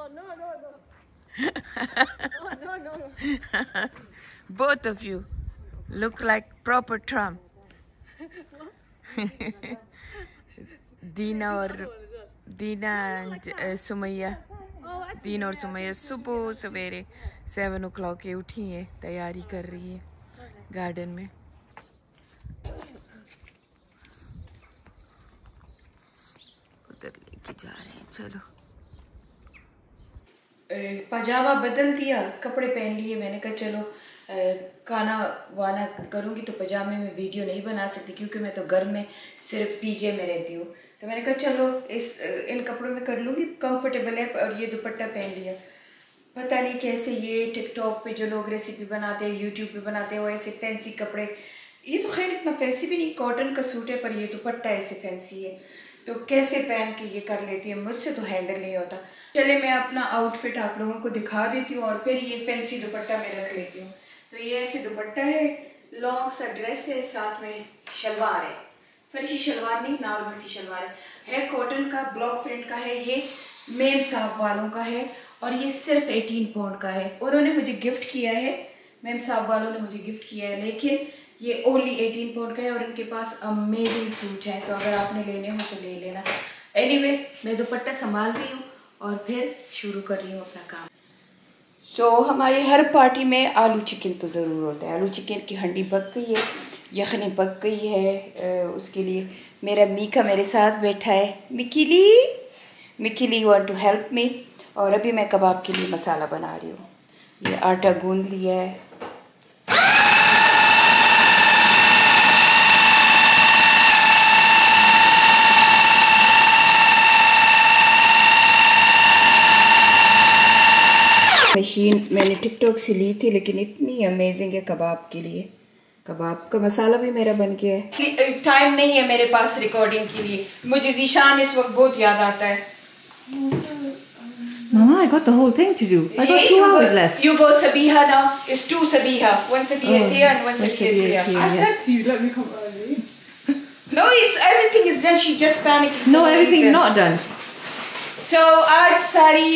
Oh no no no. Oh no no no. Both of you look like proper Trump. Deena and Sumaiya, Deena और सुमैया सुबह सवेरे 7 o'clock के उठी है, तैयारी कर रही है गार्डन में। उधर लेके जा रहे हैं। चलो पजामा बदल दिया, कपड़े पहन लिए। मैंने कहा चलो खाना वाना करूँगी तो पजामे में वीडियो नहीं बना सकती क्योंकि मैं तो घर में सिर्फ पीजे में रहती हूँ। तो मैंने कहा चलो इन कपड़ों में कर लूँगी, कंफर्टेबल है। और ये दुपट्टा पहन लिया। पता नहीं कैसे ये टिकटॉक पे जो लोग रेसिपी बनाते हैं, यूट्यूब पे बनाते हैं, वो ऐसे फैंसी कपड़े, ये तो खैर इतना फैंसी भी नहीं, कॉटन का सूट है, पर ये दुपट्टा ऐसे फैंसी है तो कैसे पहन के ये कर लेती है, मुझसे तो हैंडल नहीं होता। चले मैं अपना आउटफिट आप लोगों को दिखा देती हूँ और फिर ये फैंसी दुपट्टा मैं रख लेती हूँ। तो ये ऐसे दुपट्टा है, लॉन्ग सा ड्रेस है, साथ में शलवार है, फर्शी शलवार नहीं, नॉर्मल सी शलवार है कॉटन का, ब्लॉक प्रिंट का है। ये मेम साहब वालों का है और ये सिर्फ 18 पाउंड का है। उन्होंने मुझे गिफ्ट किया है, मेम साहब वालों ने मुझे गिफ्ट किया है, लेकिन ये ओनली 18 पाउंड का है और इनके पास अमेजिंग सूट है, तो अगर आपने लेने हो तो ले लेना। एनीवे मैं दुपट्टा संभाल रही हूँ और फिर शुरू कर रही हूँ अपना काम। तो हमारी हर पार्टी में आलू चिकन तो ज़रूर होता है। आलू चिकन की हंडी पक गई है, यखनी पक गई है। उसके लिए मेरा मीका मेरे साथ बैठा है। मिकीली वांट टू हेल्प मी। और अभी मैं कबाब के लिए मसाला बना रही हूँ। ये आटा गूंद लिया है। मशीन मैंने टिकटॉक से ली थी, लेकिन इतनी अमेजिंग है कबाब के लिए। कबाब का मसाला भी मेरा बन गया है। टाइम नहीं है मेरे पास रिकॉर्डिंग के लिए, मुझे ज़ीशान इस वक्त बहुत याद आता है। Mama, I got the whole thing to do. I got 2 hours left. You go Sabiha now. It's 2 Sabiha. One Sabiha is here and one Sabiha is here. I said to you, let me come early. No, everything is done. She just panicked. No, everything not done. So आज सारी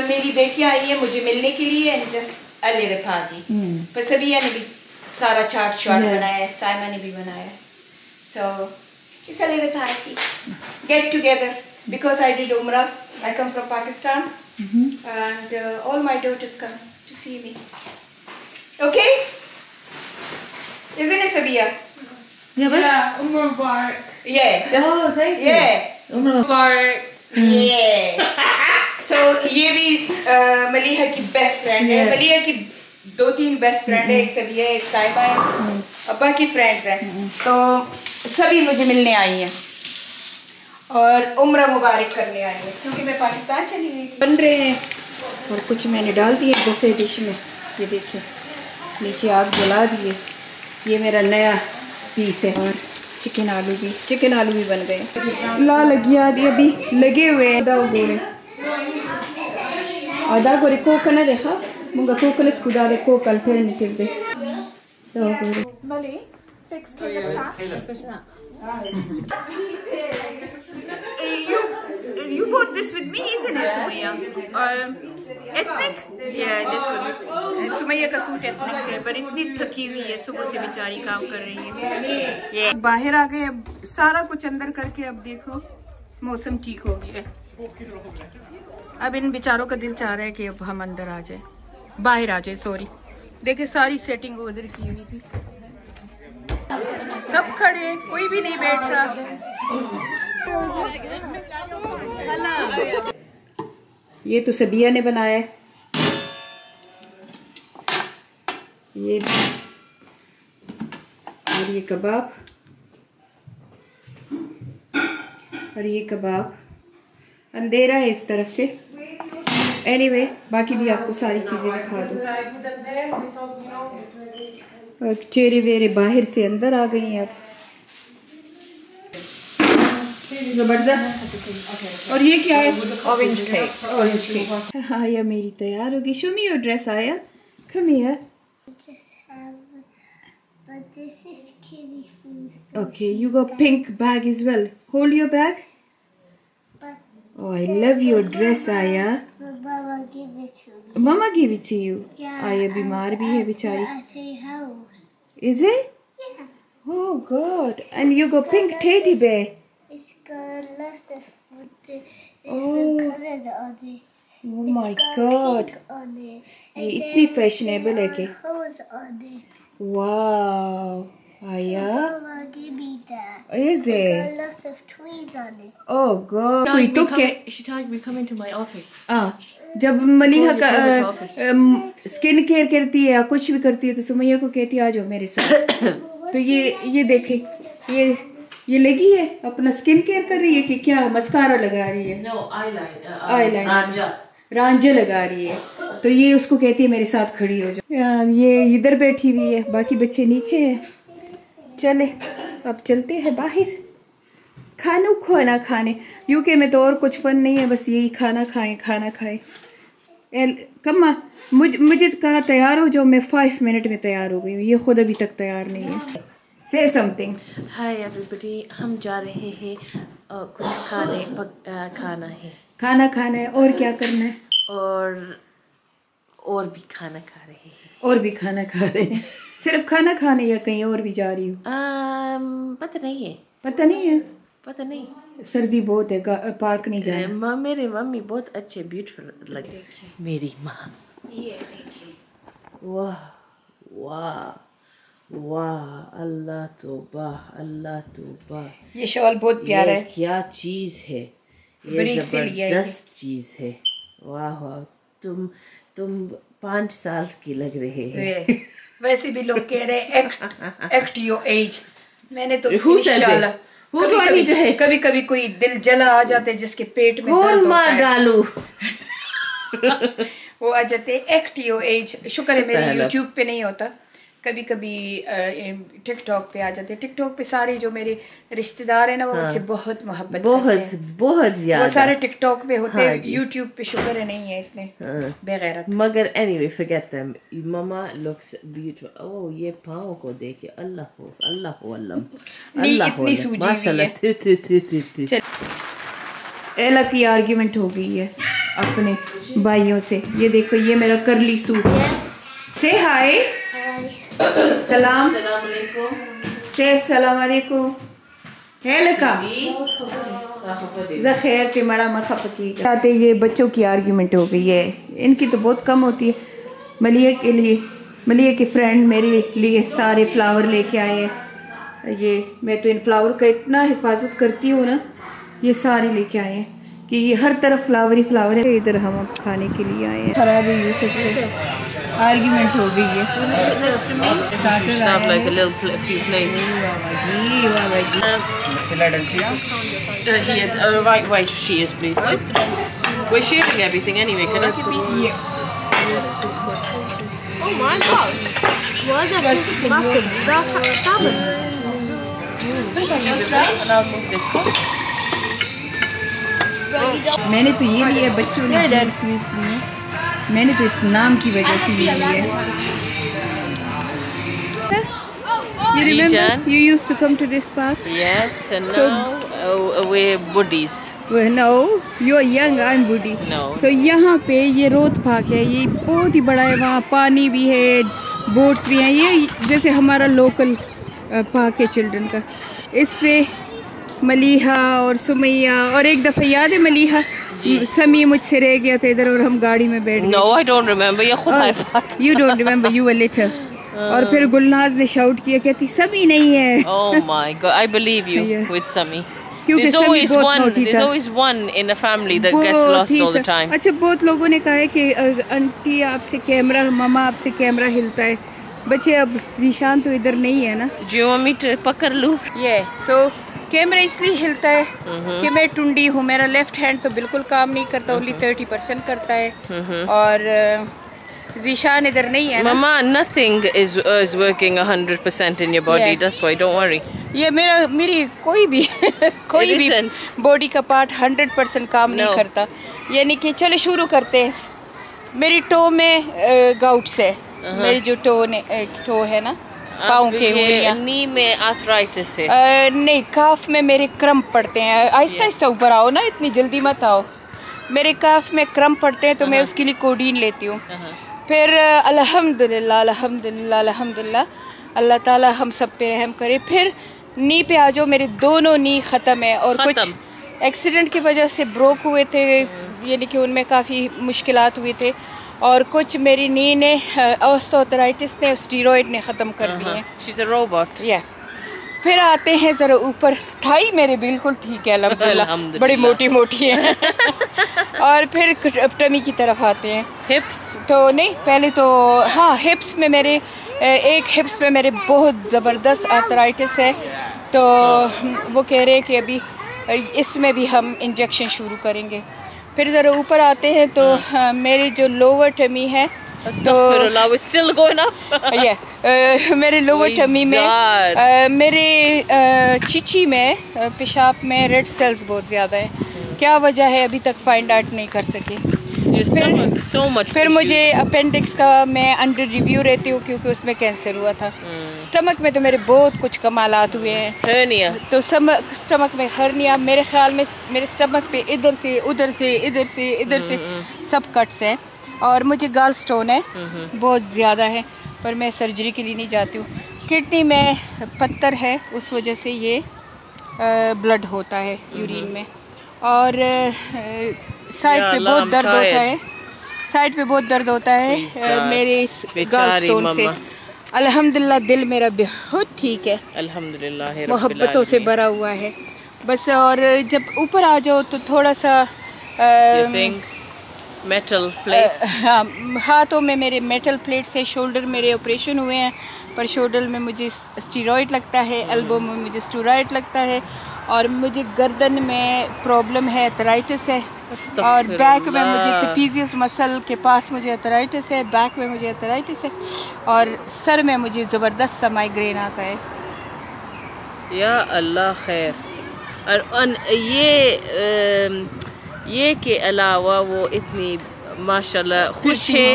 मेरी बेटियां आई है मुझे मिलने के लिए and just a little party. पर सबिया ने भी सारा चार्ट बनाया है, साइमा ने भी बनाया है। So it's a little party. Get together because I did Umrah. I come from Pakistan. And all my daughters come to see me. Okay? Isn't it, Sabiya? Yeah, Umrah Mubarak. Yeah. Just, Oh, thank you. Yeah. Umrah Mubarak. Yeah. So ये भी मलिहा की best friend है। मलिहा की 2-3 best friend है, एक सबिया है, एक साइबा है, और बाकी फ्रेंड्स हैं। तो सभी मुझे मिलने आई हैं और उम्र मुबारक करने आई है क्योंकि मैं पाकिस्तान चली गई। बन रहे हैं और कुछ मैंने डाल दिए बुफे डिश में। ये देखिए नीचे आग जला दिए। ये मेरा नया पीस है। और चिकन आलू भी बन गए। ला लगी आदि अभी लगे हुए हैं। आधा गोरे कोक ना देखा मुंगा कोक ने स्कूदा दे कोक अल्टरनेटिव दे तो गोरे Molly, fix You bought this with me, isn't it, Sumaya? Ethnic? Yeah, this was Sumaya का सूट ethnic है, पर इतनी थकी हुई है, सुबह से बेचारी काम कर रही है। ये बाहर आ गए, अब सारा कुछ अंदर करके अब देखो मौसम ठीक हो गया है। अब इन बेचारों का दिल चाह रहा है कि अब हम अंदर आ जाए, बाहर आ जाए। सॉरी, देखिए सारी सेटिंग उधर की हुई थी, सब खड़े, कोई भी नहीं बैठ रहा। ये तो सबिया ने बनाया है। ये और ये कबाब और ये कबाब। अंधेरा है इस तरफ से। एनीवे बाकी भी आपको सारी चीजें दिखा दूँ। और चेहरे वेरे बाहर से अंदर आ गई हैं अब। जबरदस्त। और ये क्या है? Orange cake. आया मेरी तैयार होगी। शो मी योर ड्रेस आया। Come here. But this is kiddie food. Okay, you got pink bag as well. Hold your bag. But Oh, I love your dress, Aya. Baba, Mama gave it to you. Yeah. ये बीमार भी है बेचारी. At a house. Is it? Yeah. Oh God! And you got pink teddy bear. It's got lots of food. Oh. Colors on it. Oh my It's got God! pink on it. ये And इतनी then fashionable है कि. there are holes on it. Wow! Aya. Mama, give me that. Is It's it? got lots of trees on it. Oh God! कोई तो क्या? She charged me come into my office. जब मलिहा का Go skin care करती है या कुछ भी करती है तो सुमैया को कहती है आ जाओ मेरे साथ. तो ये देखे ये लगी है अपना स्किन केयर कर रही है कि क्या मस्कारा लगा रही है. No, eyeliner. Eyeliner. रांझा लगा रही है. तो ये उसको कहती है मेरे साथ खड़ी हो जाओ. ये इधर बैठी हुई है, बाकी बच्चे नीचे हैं. चले अब चलते हैं बाहर खाना खाने. यूके में तो और कुछ फन नहीं है, बस यही खाना खाएं. कम्मा मुझे कहा तैयार हो जाओ, मैं 5 मिनट में तैयार हो गई हूँ, ये खुद अभी तक तैयार नहीं है. Say something. Hi everybody. हम जा रहे हैं कुछ खाना है. खाना खाना है और क्या करना है? और भी खाना खा रहे हैं. और भी खाना खा रहे हैं. सिर्फ खाना खाने या कहीं और भी जा रही हो? पता नहीं है. पता नहीं. सर्दी बहुत है, पार्क नहीं जाना. मेरे मम्मी बहुत अच्छे ब्यूटीफुल लगे. मेरी माँ. ये देखिए. वाह अल्लाह तौबा. ये शॉल बहुत प्यारा है. क्या चीज है, बड़ी सिली है, जबरदस्त चीज है. वाह तुम 5 साल की लग रहे हैं. वैसे भी लोग कह रहे हैं एक्ट योर एज. मैंने तो कभी कोई दिल जला आ जाते जिसके पेट में कौन मार डालू. वो आ जाते एक्ट योर एज. शुक्र है मेरे यूट्यूब पे नहीं होता, कभी टिकटॉक पे आ जाते. टिकटॉक पे सारे जो मेरे रिश्तेदार हैं ना वो मुझसे बहुत मोहब्बत करते हैं, बहुत ज्यादा. वो सारे टिकटॉक पे होते हैं. यूट्यूब पे शुक्र है नहीं है इतने बेगैरत. मगर anyway forget them. Mama looks beautiful. Oh ये पाँव को देखिए. अल्लाह इतनी सूजी हुई है. एला की आर्ग्यूमेंट हो गई है अपने भाइयों से. ये देखो ये मेरा करली सूट. से हाय सलाम से सलाम अलैकुम. है लका खैर के मरा मखपकी. ये बच्चों की आर्ग्यूमेंट हो गई है. इनकी तो बहुत कम होती है. मलिया के फ्रेंड मेरे लिए सारे फ्लावर लेके आए हैं. ये मैं तो इन फ्लावर का इतना हिफाजत करती हूँ ना, ये सारे लेके आए हैं कि ये हर तरफ फ्लावर ही फ्लावर है. इधर हम अब खाने के लिए आए हैं. खराब ही आर्ग्यूमेंट हो गई है. like a little few plates. Philadelphia. Right way she is, please. We're sharing everything anyway. Can I give me? Oh my God! What is massive? That's salmon. And I'll move this one. मैंने तो ये लिया, बच्चों ने juice लिए. मैंने तो इस नाम की वजह से ये लिया. You remember you used to come to this park? Yes, and now we're buddies. Well, no, you're young, I'm buddy. No. So यहाँ पे ये रोड पार्क है. ये बहुत ही बड़ा है. वहाँ पानी भी है, बोट्स भी हैं. ये जैसे हमारा लोकल पार्क है चिल्ड्रन का. इस पे मलिहा और सुमैया और एक दफ़ा याद है मलिहा समी मुझसे रह गया था इधर और हम गाड़ी में बैठ गए. No, I don't remember. ये खुद है. You don't remember, you were little. और फिर गुलनाज ने शाउट किया, कहती समी नहीं है. Oh my God, I believe you with Sami. There's always one in a family that gets lost all the time. अच्छा बहुत लोगों ने कहा है कि आंटी आपसे कैमरा, मामा आपसे कैमरा हिलता है. बच्चे अब जीशान तो इधर नहीं है ना. Do you want me to पकड़ लूँ? So कैमरा इसलिए हिलता है कि मैं टुंडी हूँ. मेरा लेफ्ट हैंड तो बिल्कुल काम नहीं करता, ओनली 30% करता है. और जीशान इधर नहीं है. Mama, nothing is working 100% in your body. That's why don't worry. ये मेरी कोई भी बॉडी का पार्ट 100% काम नहीं करता. यानी कि चले शुरू करते हैं. मेरी टो में गाउट्स है. मेरी जो टो है ना पाँव के नी में आर्थराइटिस है. नहीं, काफ में मेरे क्रम्प पड़ते हैं. आहिस्ता आहिस्ता ऊपर आओ ना, इतनी जल्दी मत आओ. मेरे काफ में क्रम पड़ते हैं तो मैं उसके लिए कोडीन लेती हूँ। फिर अल्हम्दुलिल्लाह अल्हम्दुलिल्लाह अल्हम्दुलिल्लाह, अल्लाह ताला हम सब पे रहम करे। फिर नी पे आ जाओ, मेरे दोनों नी ख़त्म है और कुछ एक्सीडेंट की वजह से ब्रोक हुए थे, यानी कि उनमें काफ़ी मुश्किलात हुए थे और कुछ मेरी नी ने ऑस्टियोआर्थराइटिस ने स्टीरॉयड ने ख़त्म कर दिए। She's a robot. या फिर आते हैं ज़रा ऊपर, थाई मेरे बिल्कुल ठीक है अल्हम्दुलिल्लाह, बड़ी मोटी मोटी है। और फिर टमी की तरफ आते हैं। हिप्स तो नहीं, पहले तो हाँ हिप्स में मेरे एक हिप्स में मेरे बहुत ज़बरदस्त आर्थराइटिस है, तो वो कह रहे हैं कि अभी इसमें भी हम इंजेक्शन शुरू करेंगे। फिर ज़रा ऊपर आते हैं तो मेरी जो लोअर टमी है तो still going up. मेरे लोअर टमी में मेरे चिची में पेशाब में रेड सेल्स बहुत ज़्यादा है। क्या वजह है अभी तक फाइंड आउट नहीं कर सके। फिर मुझे अपेंडिक्स का मैं अंडर रिव्यू रहती हूँ क्योंकि उसमें कैंसर हुआ था। स्टमक में तो मेरे बहुत कुछ कमालात हुए हैं। हर्निया, तो स्टमक में हर्निया, मेरे ख्याल में मेरे स्टमक पे इधर से उधर से इधर से इधर से सब कट्स हैं और मुझे गाल स्टोन है बहुत ज़्यादा है, पर मैं सर्जरी के लिए नहीं जाती हूँ। किडनी में पत्थर है, उस वजह से ये ब्लड होता है यूरिन में। और साइड पे बहुत दर्द होता है, साइड पे बहुत दर्द होता है मेरे गाल स्टोन से। अल्हम्दुलिल्लाह दिल मेरा बहुत ठीक है, अल्हम्दुलिल्लाह मोहब्बतों से भरा हुआ है बस। और जब ऊपर आ जाओ तो थोड़ा सा मेटल प्लेट्स, हाँ हाथों में मेरे मेटल प्लेट्स है। शोल्डर मेरे ऑपरेशन हुए हैं, पर शोल्डर में मुझे स्टीरॉयड लगता है, एल्बो में मुझे स्टीरॉयड लगता है और मुझे गर्दन में प्रॉब्लम है, आर्थराइटिस है। और बैक में मुझे ट्रेपेजियस मसल के पास मुझे आर्थराइटिस है, बैक में मुझे आर्थराइटिस है और सर में मुझे ज़बरदस्त सा माइग्रेन आता है। या अल्लाह खैर। और ये के अलावा वो इतनी माशाल्लाह खुश है,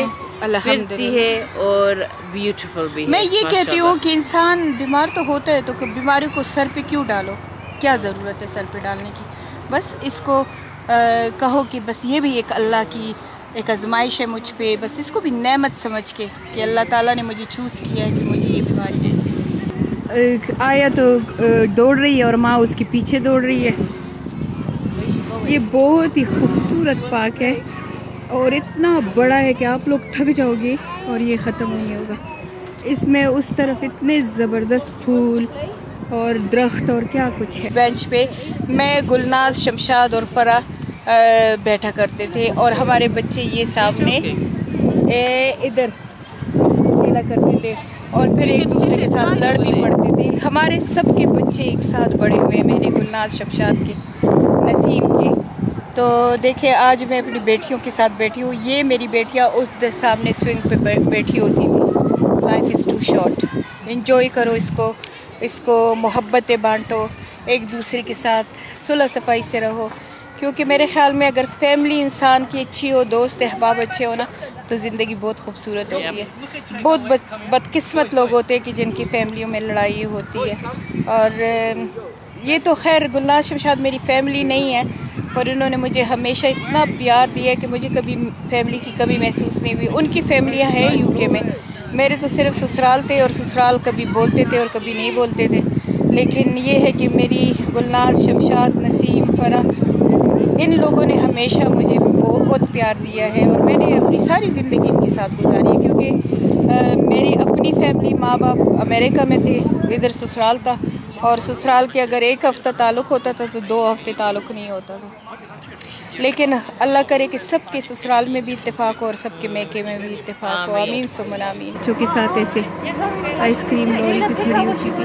फिरती है और ब्यूटीफुल भी है। मैं ये कहती हूँ कि इंसान बीमार तो होता है तो बीमारी को सर पे क्यों डालो, क्या ज़रूरत है सर पे डालने की। बस इसको कहो कि बस ये भी एक अल्लाह की एक आजमाइश है मुझ पे, बस इसको भी नेमत समझ के कि अल्लाह ताला ने मुझे चूज़ किया है कि मुझे ये बीमारी है। आया तो दौड़ रही है और माँ उसके पीछे दौड़ रही है। ये बहुत ही खूबसूरत पार्क है और इतना बड़ा है कि आप लोग थक जाओगे और ये ख़त्म नहीं होगा। इसमें उस तरफ इतने ज़बरदस्त फूल और दरख्त और क्या कुछ है। बेंच पे मैं, गुलनाज, शमशाद और फरा बैठा करते थे और हमारे बच्चे ये सामने इधर खेला करते थे और फिर एक दूसरे के साथ लड़ भी पड़ते थे। हमारे सब के बच्चे एक साथ बड़े हुए, मेरे गुलनाज, शमशाद के, नसीम के। तो देखिए आज मैं अपनी बेटियों के साथ बैठी हूँ। ये मेरी बेटियाँ उस सामने स्विंग पे बैठी होती थी। Life is too short, enjoy करो इसको मोहब्बतें बांटो, एक दूसरे के साथ सुलह सफाई से रहो, क्योंकि मेरे ख़्याल में अगर फैमिली इंसान की अच्छी हो, दोस्त अहबाब अच्छे हो ना, तो ज़िंदगी बहुत खूबसूरत होती है। बहुत बदकिस्मत लोग होते हैं कि जिनकी फैमिलियों में लड़ाई होती है। और ये तो खैर गुलनाज, शमशाद मेरी फैमिली नहीं है, पर उन्होंने मुझे हमेशा इतना प्यार दिया कि मुझे कभी फैमिली की कमी महसूस नहीं हुई। उनकी फैमिलियाँ हैं यूके में, मेरे तो सिर्फ ससुराल थे और ससुराल कभी बोलते थे और कभी नहीं बोलते थे। लेकिन ये है कि मेरी गुलनाज, शमशाद, नसीम, फरा, इन लोगों ने हमेशा मुझे बहुत प्यार दिया है और मैंने अपनी सारी ज़िंदगी इनके साथ गुजारी है। क्योंकि मेरी अपनी फैमिली, माँ बाप अमेरिका में थे, इधर ससुराल था और ससुराल के अगर एक हफ़्ता ताल्लुक़ होता था तो 2 हफ़्ते ताल्लुक़ नहीं होता था। लेकिन अल्लाह करे कि सबके ससुराल में भी इत्तेफाक हो और सबके मैके में भी इत्तेफाक हो। आमीन सुम्मा आमीन। बच्चों के साथ ऐसे आइसक्रीम लॉरी पे खड़ी होती थी।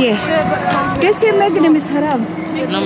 ये कैसे मैग्नम खराब न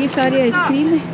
ये सारे आइसक्रीम है।